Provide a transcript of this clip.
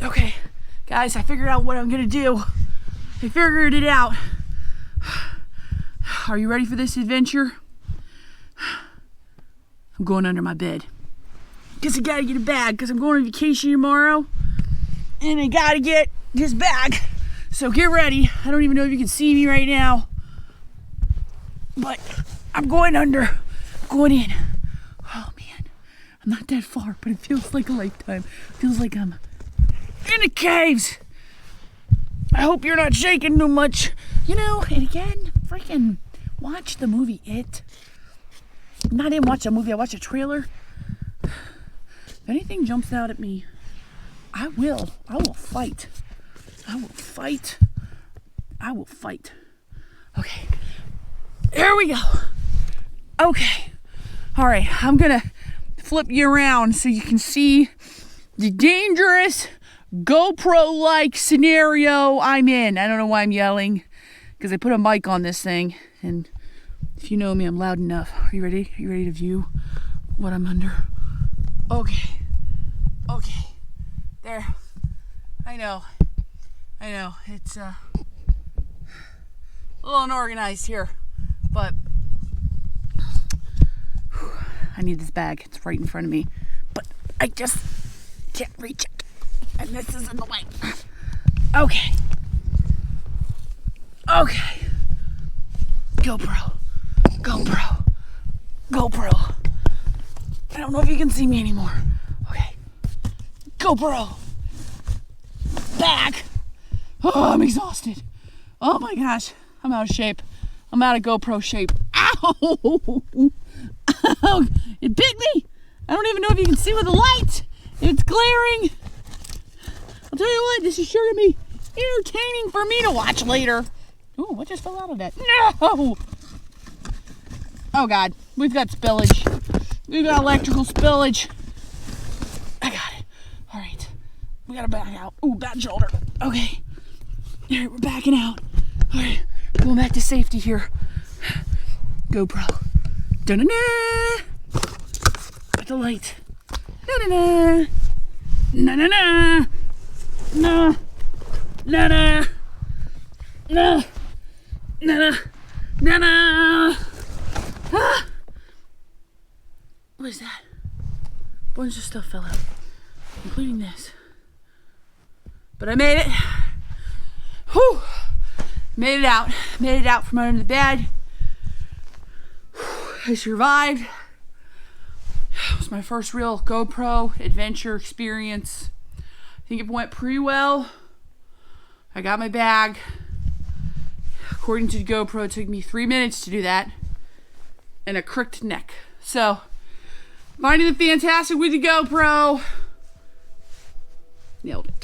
Okay, guys, I figured out what I'm gonna do. I figured it out. Are you ready for this adventure? I'm going under my bed. Guess I gotta get a bag because I'm going on vacation tomorrow. And I gotta get this bag. So get ready. I don't even know if you can see me right now. But I'm going under. Going in. Oh man. I'm not that far, but it feels like a lifetime. It feels like I'm in the caves. I hope you're not shaking too much. You know, and again, freaking watch the movie It. I didn't watch the movie, I watched a trailer. If anything jumps out at me, I will fight. I will fight. I will fight. Okay. Here we go. Okay. All right, I'm gonna flip you around so you can see the dangerous GoPro-like scenario I'm in. I don't know why I'm yelling, because I put a mic on this thing, and if you know me, I'm loud enough. Are you ready? Are you ready to view what I'm under? Okay. Okay. There. I know. It's a little unorganized here, but I need this bag. It's right in front of me, but I just can't reach it. And this is in the way. Okay. Okay. GoPro. I don't know if you can see me anymore. Okay. GoPro. Back. Oh, I'm exhausted. Oh my gosh. I'm out of shape. I'm out of GoPro shape. Ow! Ow! It bit me. I don't even know if you can see with the light. It's glaring. I'll tell you what, this is sure to be entertaining for me to watch later. Ooh, what just fell out of that? No! Oh God, we've got spillage. We've got electrical spillage. I got it. All right, we gotta back out. Ooh, bad shoulder. Okay. All right, we're backing out. All right, we're going back to safety here. GoPro. Da-na-na! Got the light. Da-na-na! Na-na-na! No, no, no, no, no, no, no. Ah. What is that? A bunch of stuff fell out, including this. But I made it. Whew. Made it out. Made it out from under the bed. I survived. It was my first real GoPro adventure experience. I think it went pretty well. I got my bag. According to the GoPro, it took me 3 minutes to do that. And a crooked neck. So, finding the fantastic with the GoPro. Nailed it.